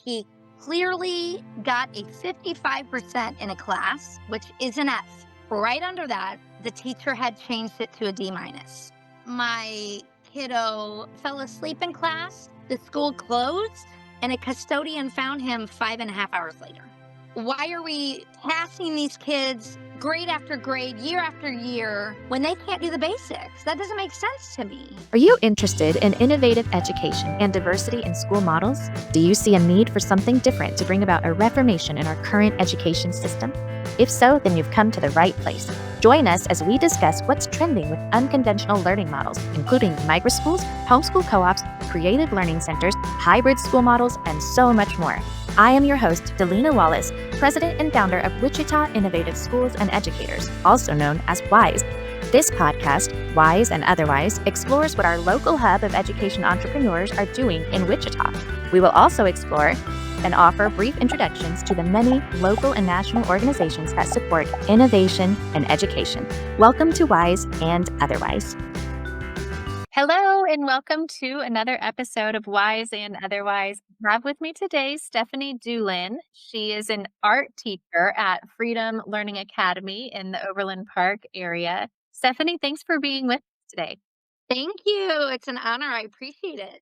He clearly got a 55% in a class, which is an F. Right under that, the teacher had changed it to a D minus. My kiddo fell asleep in class, the school closed, and a custodian found him 5.5 hours later. Why are we passing these kids grade after grade, year after year, when they can't do the basics? That doesn't make sense to me. Are you interested in innovative education and diversity in school models? Do you see a need for something different to bring about a reformation in our current education system? If so, then you've come to the right place. Join us as we discuss what's trending with unconventional learning models, including microschools, homeschool co-ops, creative learning centers, hybrid school models, and so much more. I am your host, Delina Wallace, president and founder of Wichita Innovative Schools and Educators, also known as WISE. This podcast, WISE and Otherwise, explores what our local hub of education entrepreneurs are doing in Wichita. We will also explore and offer brief introductions to the many local and national organizations that support innovation and education. Welcome to WISE and Otherwise. Hello, and welcome to another episode of Wise and Otherwise. I have with me today Stephanie Dulin. She is an art teacher at Freedom Learning Academy in the Overland Park area. Stephanie, thanks for being with us today. Thank you. It's an honor. I appreciate it.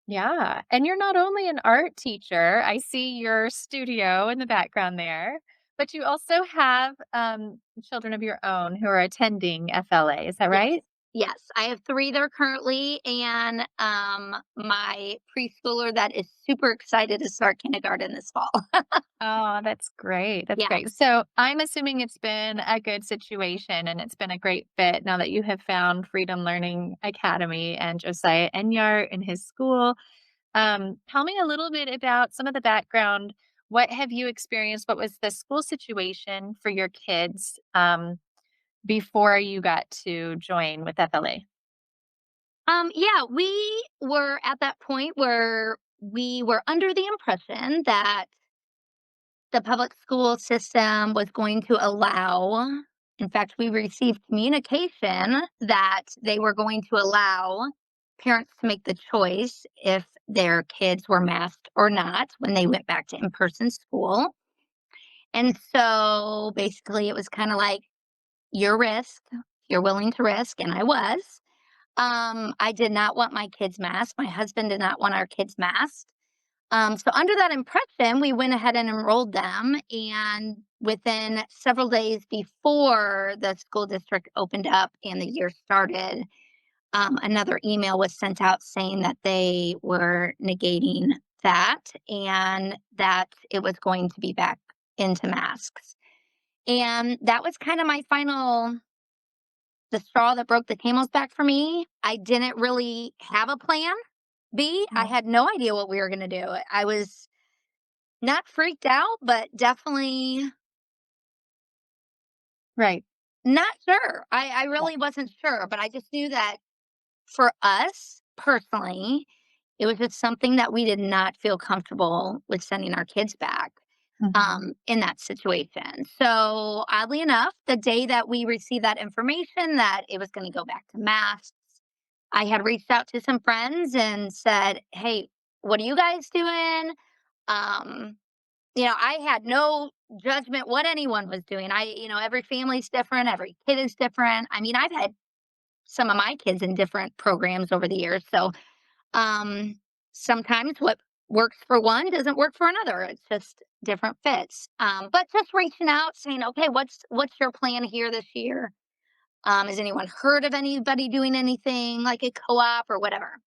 Yeah, and you're not only an art teacher, I see your studio in the background there, but you also have children of your own who are attending FLA. Is that right? Yes, I have 3 there currently, and my preschooler that is super excited to start kindergarten this fall. Oh, that's great. That's Yeah. great. So I'm assuming it's been a good situation and it's been a great fit now that you have found Freedom Learning Academy and Josiah Enyart in his school. Tell me a little bit about some of the background. What have you experienced? What was the school situation for your kids before you got to join with FLA? Yeah, we were at that point where we were under the impression that the public school system was going to allow, in fact, we received communication that they were going to allow parents to make the choice if their kids were masked or not when they went back to in-person school. And so basically it was kind of like your risk, you're willing to risk, and I was. I did not want my kids masked. My husband did not want our kids masked. So under that impression, we went ahead and enrolled them. And within several days before the school district opened up and the year started, another email was sent out saying that they were negating that and that it was going to be back into masks. And that was kind of my the straw that broke the camel's back for me. I didn't really have a plan B. I had no idea what we were going to do. I was not freaked out, but definitely Right. not sure. I really wasn't sure, but I just knew that for us personally, it was just something that we did not feel comfortable with sending our kids back in that situation. So oddly enough, the day that we received that information that it was going to go back to masks, I had reached out to some friends and said, "Hey, what are you guys doing?" Um, I had no judgment what anyone was doing. Every family's different, every kid is different. I mean, I've had some of my kids in different programs over the years. So sometimes what works for one doesn't work for another. It's just different fits. But just reaching out, saying, "Okay, what's your plan here this year? Has anyone heard of anybody doing anything like a co-op or whatever?"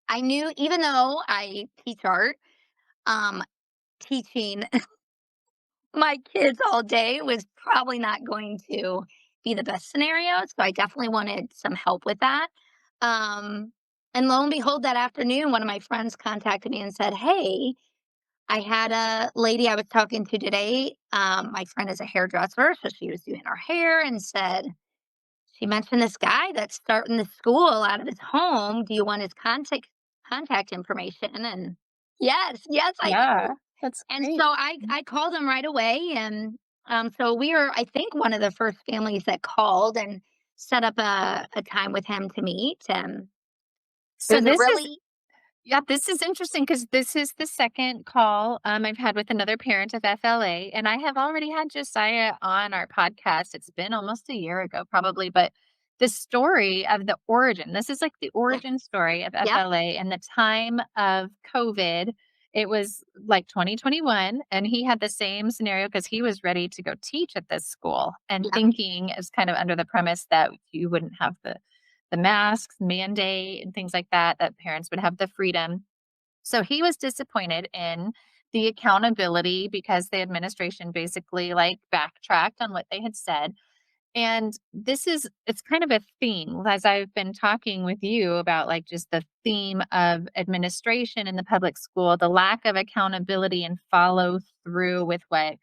I knew, even though I teach art, teaching my kids all day was probably not going to be the best scenario. So I definitely wanted some help with that. And lo and behold, that afternoon, one of my friends contacted me and said, "Hey, I had a lady I was talking to today. My friend is a hairdresser, so she was doing our hair and said, she mentioned this guy that's starting the school out of his home. Do you want his contact information?" And yes, I Yeah, do. that's And great. so I called him right away, and so we were, I think, one of the first families that called and set up a time with him to meet. And it So was a this is really Yeah, this is interesting because this is the second call I've had with another parent of FLA, and I have already had Josiah on our podcast. It's been almost a year ago, probably, but the story of the origin, this is like the Yeah. origin story of Yep. FLA and the time of COVID. It was like 2021, and he had the same scenario because he was ready to go teach at this school and Yep. thinking is kind of under the premise that you wouldn't have the masks mandate and things like that, that parents would have the freedom. So he was disappointed in the accountability because the administration basically like backtracked on what they had said. And it's kind of a theme as I've been talking with you about like just the theme of administration in the public school, the lack of accountability and follow through with what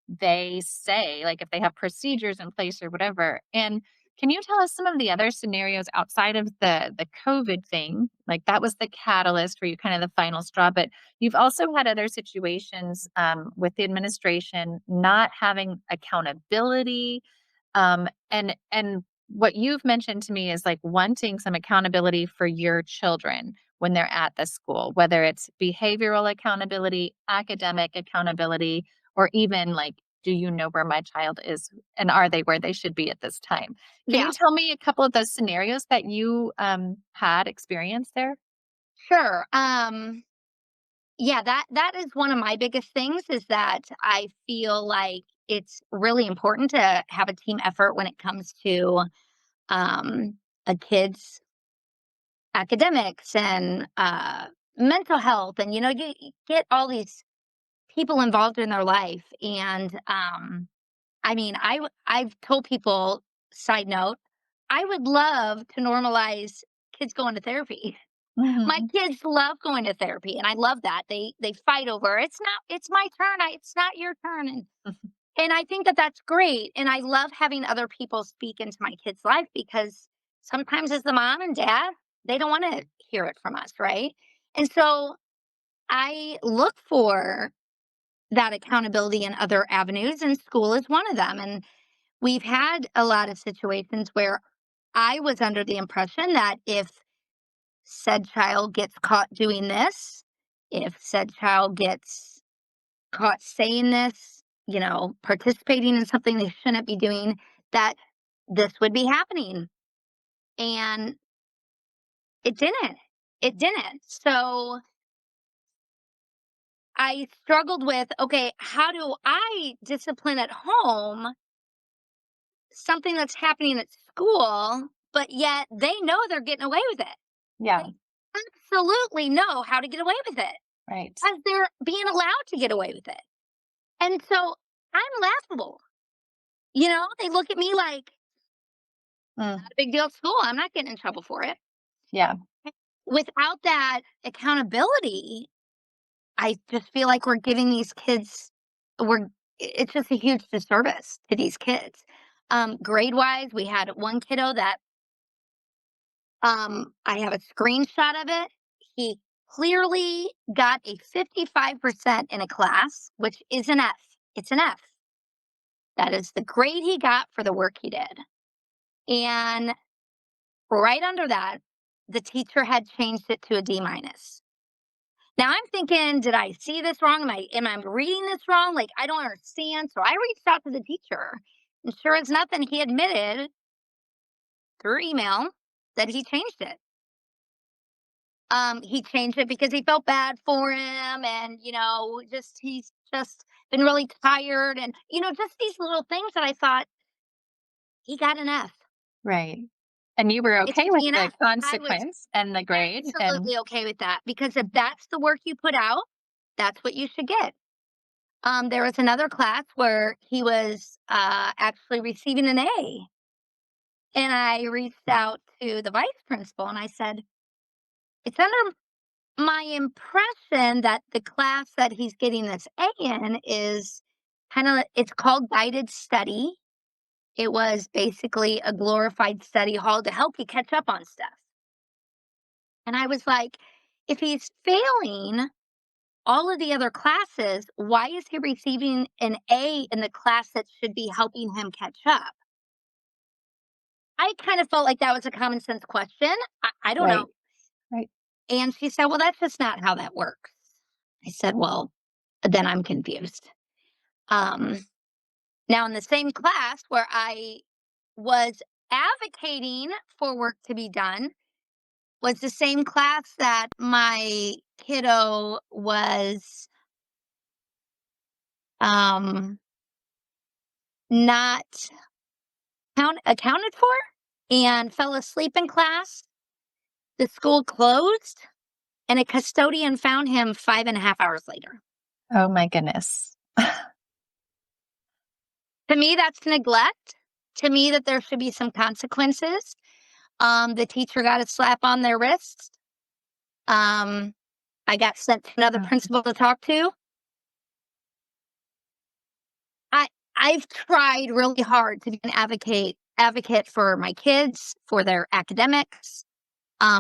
they say, like if they have procedures in place or whatever. And can you tell us some of the other scenarios outside of the COVID thing? Like that was the catalyst for you, kind of the final straw. But you've also had other situations with the administration not having accountability, and what you've mentioned to me is like wanting some accountability for your children when they're at the school, whether it's behavioral accountability, academic accountability, or even like, do you know where my child is and are they where they should be at this time? Can you Yeah. tell me a couple of those scenarios that you had experience there? Sure. Yeah, that is one of my biggest things is that I feel like it's really important to have a team effort when it comes to um, a kid's academics and mental health, and you get all these people involved in their life, and I mean, I've told people. Side note, I would love to normalize kids going to therapy. My Mhm. kids love going to therapy, and I love that. They fight over, "It's my turn, it's not your turn," and I think that that's great, and I love having other people speak into my kid's life because sometimes as the mom and dad, they don't wanna hear it from us, right? And so, I look for that accountability in other avenues, and school is one of them, and we've had a lot of situations where I was under the impression that if said child gets caught doing this, if said child gets caught saying this, participating in something they shouldn't be doing, that this would be happening. And it didn't. It didn't. So I struggled with, okay, how do I discipline at home something that's happening at school, but yet they know they're getting away with it? Yeah, They absolutely know how to get away with it right. as they're being allowed to get away with it. And so I'm laughable. They look at me like, Mm, not a big deal at school. I'm not getting in trouble for it. yeah, Without that accountability, I just feel like we're giving these kids, we're, it's just a huge disservice to these kids. Grade wise, we had one kiddo that I have a screenshot of it. He clearly got a 55% in a class, which is an F. It's an F. That is the grade he got for the work he did. And right under that, the teacher had changed it to a D minus. Now I'm thinking, did I see this wrong? Am I reading this wrong? Like I don't understand. So I reached out to the teacher, and sure as nothing, he admitted through email that he changed it. He changed it because he felt bad for him, and just he's just been really tired, and just these little things that I thought he got an F. right. And you were It okay should with be an the F. I was consequence and the grade and absolutely okay with that because if that's the work you put out, that's what you should get. There was another class where he was actually receiving an A, and I reached out to the vice principal and I said, "It's under my impression that the class that he's getting this A in is it's called guided study. It was basically a glorified study hall to help you catch up on stuff." And I was like, if he's failing all of the other classes, why is he receiving an A in the class that should be helping him catch up? I kind of felt like that was a common sense question. I don't know. right, right. And she said, "Well, that's just not how that works." I said, "Well, then I'm confused." Um, Now, in the same class where I was advocating for work to be done, was the same class that my kiddo was um, not accounted for and fell asleep in class. The school closed, and a custodian found him 5.5 hours later. Oh my goodness. To me, that's neglect. To me, that there should be some consequences. The teacher got a slap on their wrist. Um, I got sent to another Oh, principal to talk to. I I've tried really hard to be an advocate for my kids, for their academics,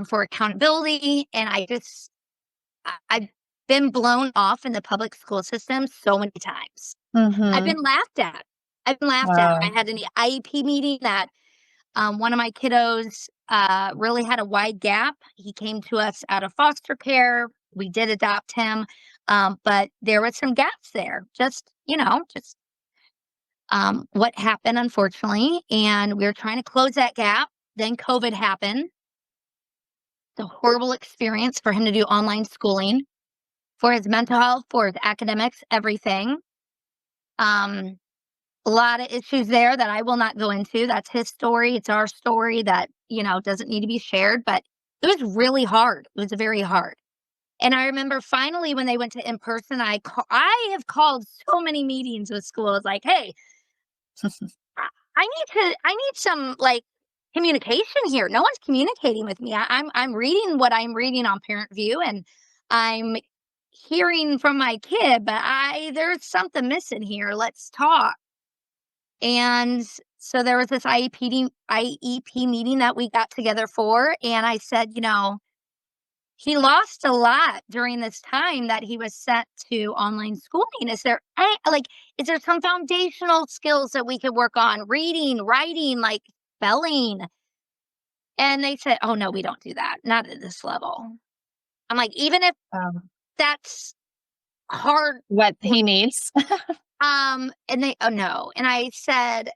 for accountability, and I've been blown off in the public school system so many times. I've mhm. been laughed at. I've been laughed at. I Wow. had an IEP meeting that one of my kiddos really had a wide gap. He came to us out of foster care. We did adopt him, but there was some gaps there. Just what happened, unfortunately, and we were trying to close that gap. Then COVID happened. The horrible experience for him to do online schooling, for his mental health, for his academics, everything. Um, a lot of issues there that I will not go into. That's his story. It's our story that, doesn't need to be shared, but it was really hard. It was very hard. And I remember finally when they went to in person, I have called so many meetings with schools like, "Hey, I need some like communication here. No one's communicating with me. I'm reading what I'm reading on Parent View, and I'm hearing from my kid, but I there's something missing here. Let's talk." And so there was this IEP meeting that we got together for, and I said, he lost a lot during this time that he was sent to online schooling. Is there some foundational skills that we could work on? Reading, writing, like spelling. And they said, "Oh no, we don't do that. Not at this level." I'm like, even if Um, that's hard what for he needs. and they, "Oh no." And I said,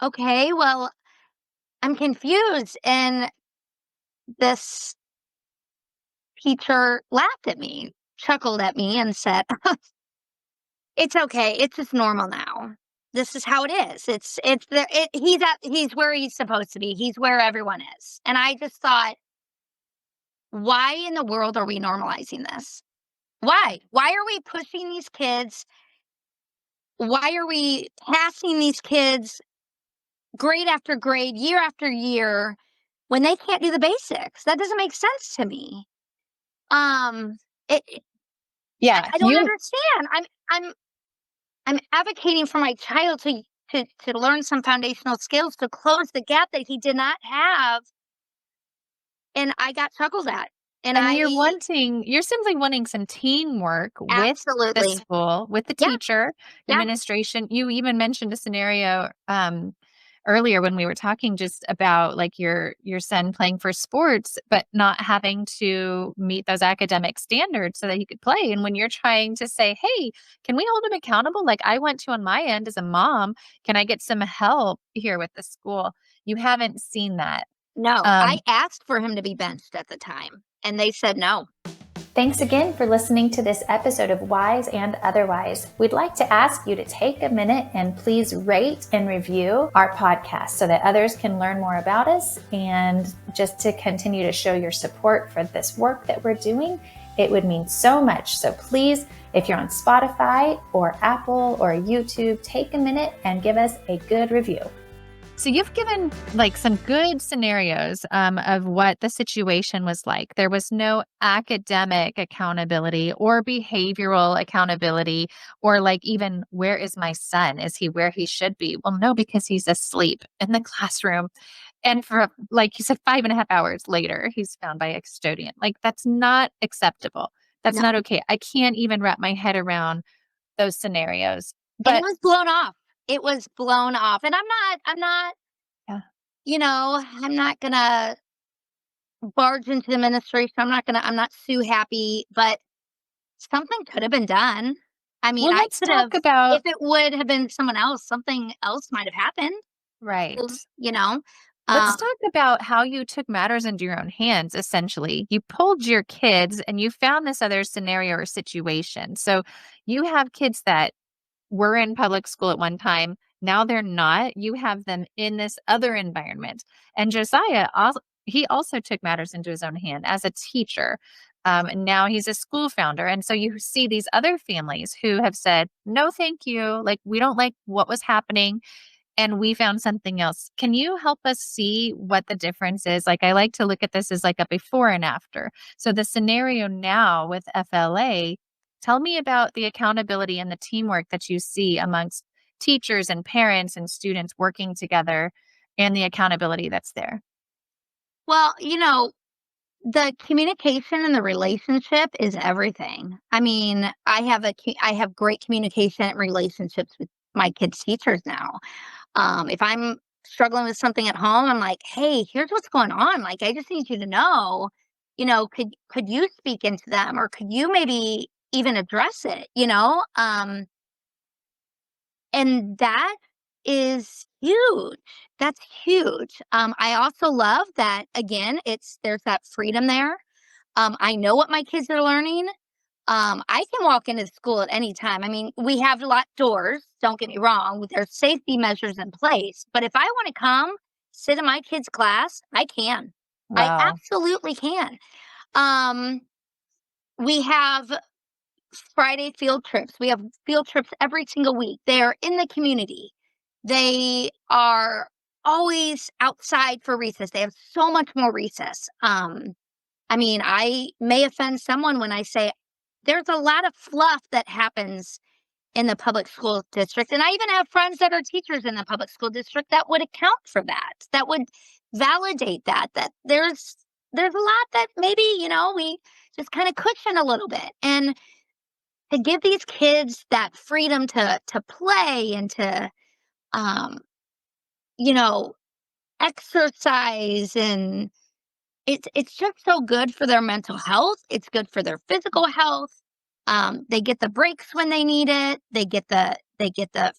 "Okay, well, I'm confused." And this teacher laughed at me, chuckled at me, and said, "It's okay. It's just normal now. This is how it is. He's where he's supposed to be. He's where everyone is." And I just thought, why in the world are we normalizing this? Why? Why are we pushing these kids? Why are we passing these kids grade after grade, year after year, when they can't do the basics? That doesn't make sense to me. Um, Yeah, I don't you understand. I'm advocating for my child to learn some foundational skills to close the gap that he did not have, and I got chuckled at. And and I you're simply wanting some teamwork with the absolutely, school, with the yeah, teacher, yeah, administration. You even mentioned a scenario, earlier when we were talking just about, like, your son playing for sports, but not having to meet those academic standards so that he could play, and when you're trying to say, "Hey, can we hold him accountable? Like, I want to on my end as a mom. Can I get some help here with the school?" You haven't seen that. no, I Um, asked for him to be benched at the time, and they said no. Thanks again for listening to this episode of Wise and Otherwise. We'd like to ask you to take a minute and please rate and review our podcast so that others can learn more about us, and just to continue to show your support for this work that we're doing. It would mean so much. So please, if you're on Spotify or Apple or YouTube, take a minute and give us a good review. So you've given like some good scenarios of what the situation was like. There was no academic accountability or behavioral accountability, or like even, where is my son? Is he where he should be? Well, no, because he's asleep in the classroom. And for, like you said, 5.5 hours later, he's found by a custodian. Like, that's not acceptable. That's No, not okay. I can't even wrap my head around those scenarios. and it But was blown off. It was blown off, and I'm not, yeah, I'm not gonna. barge into the administration. I'm not too happy, but something could have been done. I mean, Well, I let's could talk have, if about it would have been someone else, something else might have happened, right. you know? Let's Um, talk about how you took matters into your own hands, essentially. You pulled your kids and you found this other scenario or situation. So you have kids that were in public school at one time. Now they're not. You have them in this other environment. And Josiah, he also took matters into his own hand as a teacher. And now he's a school founder. And so you see these other families who have said, no, thank you. Like, we don't like what was happening and we found something else. Can you help us see what the difference is? Like, I like to look at this as like a before and after. So the scenario now with FLA, tell me about the accountability and the teamwork that you see amongst teachers and parents and students working together and the accountability that's there. well, the communication and the relationship is everything. I mean, I have great communication and relationships with my kids' teachers now. If I'm struggling with something at home, I'm like, "Hey, here's what's going on. Like, I just need you to know, could you speak into them, or could you maybe even address it?" And that is huge. That's huge. I also love that, again, there's that freedom there. I know what my kids are learning. I can walk into school at any time. I mean, we have locked doors, don't get me wrong. There's safety measures in place. But if I want to come sit in my kids' class, I can. I Wow. absolutely can. Um, we have Friday field trips. We have field trips every single week. They're in the community. They are always outside for recess. They have so much more recess. I mean, I may offend someone when I say there's a lot of fluff that happens in the public school district. And I even have friends that are teachers in the public school district that would account for that, that would validate that there's a lot that maybe, we just kind of cushion a little bit. And to give these kids that freedom to play and to um, you know, exercise, and it's just so good for their mental health. It's good for their physical health. They get the breaks when they need it. They get the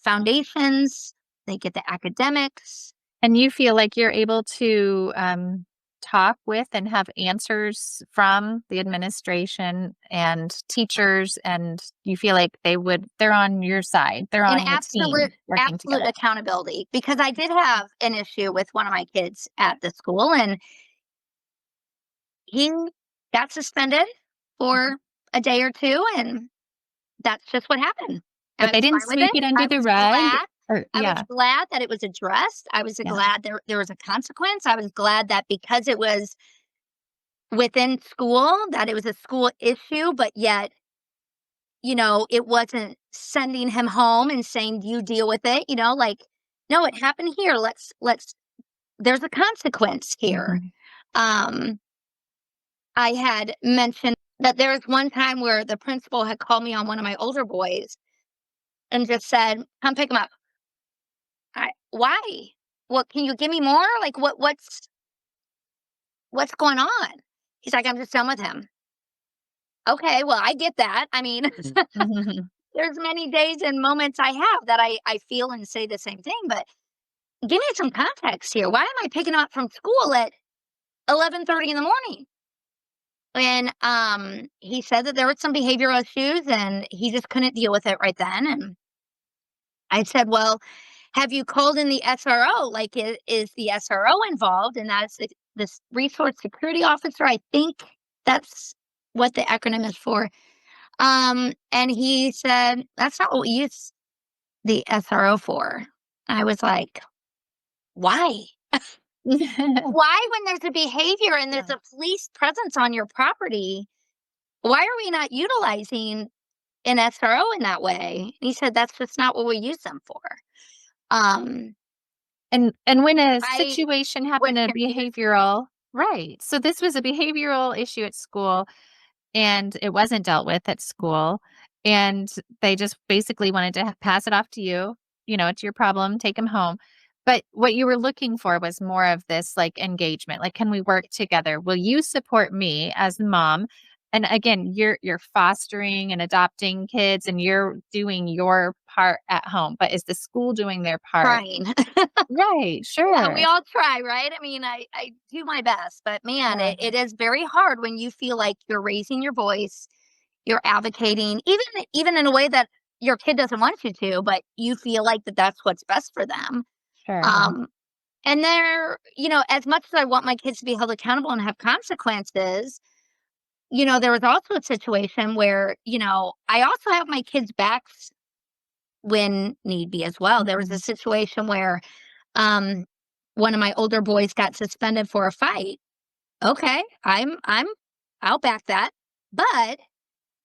foundations. They get the academics. And you feel like you're able to talk with and have answers from the administration and teachers, and you feel like they're on your side, they're And on the team absolute working absolute together. accountability, because I did have an issue with one of my kids at the school, and he got suspended Mhm. for a day or two, and that's just what happened. But I they was didn't fine with sweep it. it under I the was rug, glad. or I was yeah, glad that it was addressed. I was yeah. glad there was a consequence. I was glad that because it was within school, that it was a school issue, but yet, it wasn't sending him home and saying, "You deal with it," like, "No, it happened here. Let's there's a consequence here." Mhm. Um, I had mentioned that there was one time where the principal had called me on one of my older boys and just said, "Come pick him up." Why? What, can you give me more? Like, what's going on? He's like, "I'm just done with him." Okay, well, I get that. I mean, Mhm. there's many days and moments I have that I feel and say the same thing, but give me some context here. Why am I picking up from school at 11:30 in the morning? And he said that there were some behavioral issues and he just couldn't deal with it right then. And I said, "Well, have you called in the SRO? Like, is the SRO involved?" And that's this resource security officer. I think that's what the acronym is for. And he said, "That's not what we use the SRO for." I was like, "Why? Why, when there's a behavior and there's Yeah. a police presence on your property, why are we not utilizing an SRO in that way?" He said, "That's just not what we use them for." Um, And when a I situation was happened, a confused. behavioral right. So this was a behavioral issue at school, and it wasn't dealt with at school, and they just basically wanted to pass it off to you, "It's your problem, take him home." But what you were looking for was more of this, like, engagement, like, "Can we work together? Will you support me as the mom?" And again, you're fostering and adopting kids, and you're doing your part at home, but is the school doing their part? Trying. Right, Yeah, we sure. all try, right? I mean, I do my best, but man, Yeah, it is very hard when you feel like you're raising your voice, you're advocating, even in a way that your kid doesn't want you to, but you feel like that's what's best for them. sure. Um, and as much as I want my kids to be held accountable and have consequences, there was also a situation where, I also have my kids' backs when need be as well. There was a Mhm. situation where um one of my older boys got suspended for a fight. Okay, I'll back that. But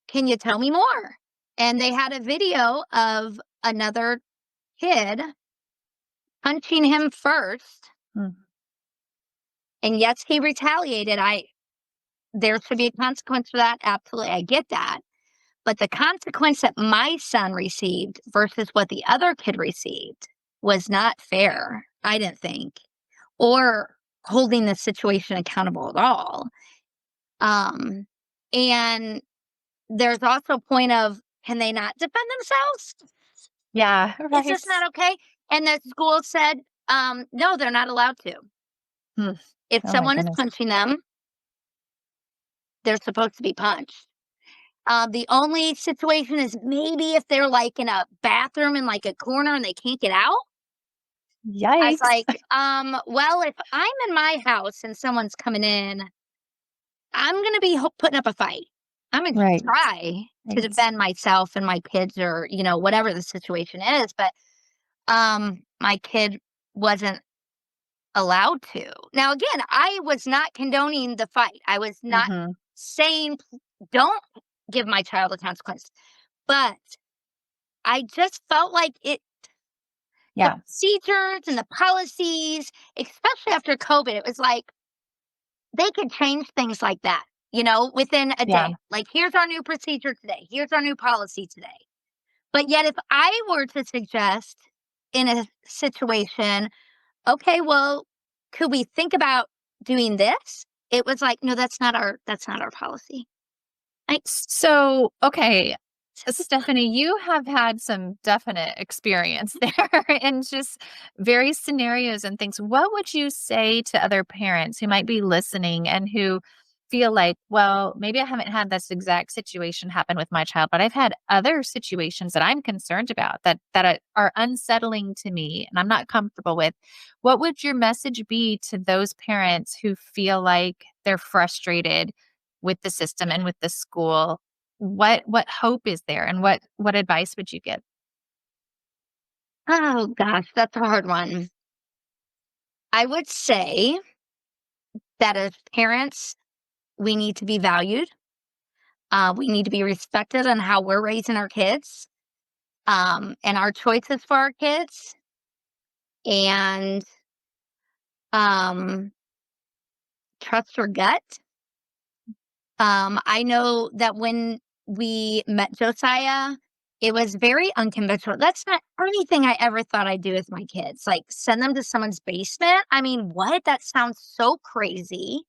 can you tell me more? And they had a video of another kid punching him first. Mm. And yes, he retaliated. There should be a consequence for that. Absolutely. I get that. But the consequence that my son received versus what the other kid received was not fair, I didn't think, or holding the situation accountable at all. Um, and there's also a point of, can they not defend themselves? Yeah, Is right. this not okay? And the school said, no, they're not allowed to. Mm. If Oh my someone is goodness. punching them, they're supposed to be punched. The only situation is maybe if they're like in a bathroom in like a corner and they can't get out. I was Yikes. like, well, if I'm in my house and someone's coming in, I'm gonna be putting up a fight. I'm gonna Right, try to right. defend myself and my kids, or whatever the situation is. But my kid wasn't allowed to. Now, again, I was not condoning the fight. I was not Mhm. saying don't give my child a consequence, but I just felt like the Yeah, procedures and the policies, especially after COVID, it was like they could change things like that, within a yeah. day. Like, here's our new procedure today. Here's our new policy today. But yet, if I were to suggest in a situation, okay, well, could we think about doing this? It was like, no, that's not our policy. I So, okay, Stephanie, you have had some definite experience there and just various scenarios and things. What would you say to other parents who might be listening and who feel like, well, maybe I haven't had this exact situation happen with my child, but I've had other situations that I'm concerned about that are unsettling to me and I'm not comfortable with. What would your message be to those parents who feel like they're frustrated with the system and with the school? What hope is there and what advice would you give? Oh gosh, that's a hard one. I would say that as parents, we need to be valued. We need to be respected on how we're raising our kids, and our choices for our kids. And um, trust your gut. I know that when we met Josiah, it was very unconventional. That's not anything I ever thought I'd do with my kids. Like, send them to someone's basement. I mean, what? That sounds so crazy.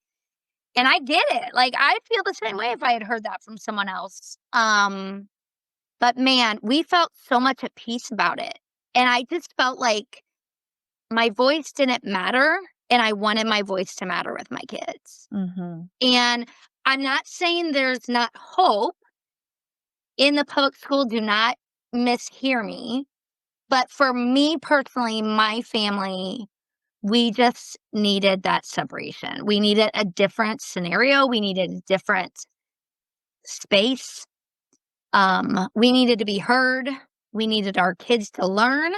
And I get it. Like, I feel the same way if I had heard that from someone else. But man, we felt so much at peace about it. And I just felt like my voice didn't matter. And I wanted my voice to matter with my kids. Mhm. And I'm not saying there's not hope in the public school. Do not mishear me. But for me personally, my family, we just needed that separation. We needed a different scenario. We needed a different space. We needed to be heard. We needed our kids to learn.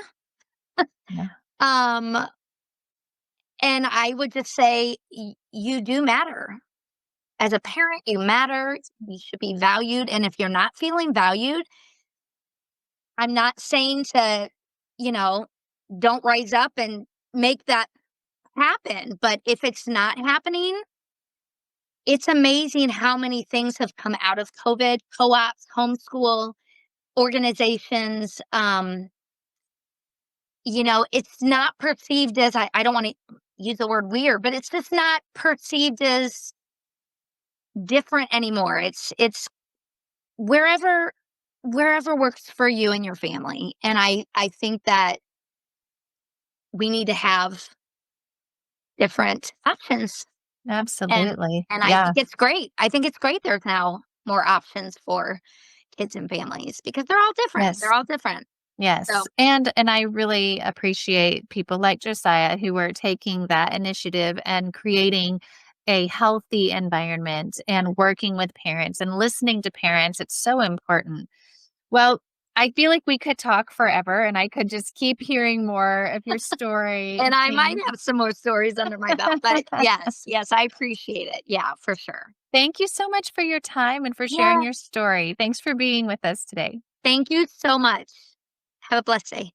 Yeah. Um, and I would just say, you do matter. As a parent, you matter. You should be valued. And if you're not feeling valued, I'm not saying to, you know, don't rise up and make that happen. But if it's not happening, it's amazing how many things have come out of COVID, co ops, homeschool, organizations. it's not perceived as I don't wanna use the word weird, but it's just not perceived as different anymore. It's wherever wherever works for you and your family, and I think that we need to have different options, and Absolutely. I Yeah. think it's great. I think it's great there's now more options for kids and families because they're all different. They're Yes. all different. So, Yes, and I really appreciate people like Josiah who are taking that initiative and creating a healthy environment and working with parents and listening to parents. It's so important. Well, I feel like we could talk forever and I could just keep hearing more of your story and and I might things. have some more stories under my belt, but yes, yes, I appreciate it. Yeah, for sure. Thank you so much for your time and for sharing Yeah. your story. Thanks for being with us today. Thank you so much. Have a blessed day.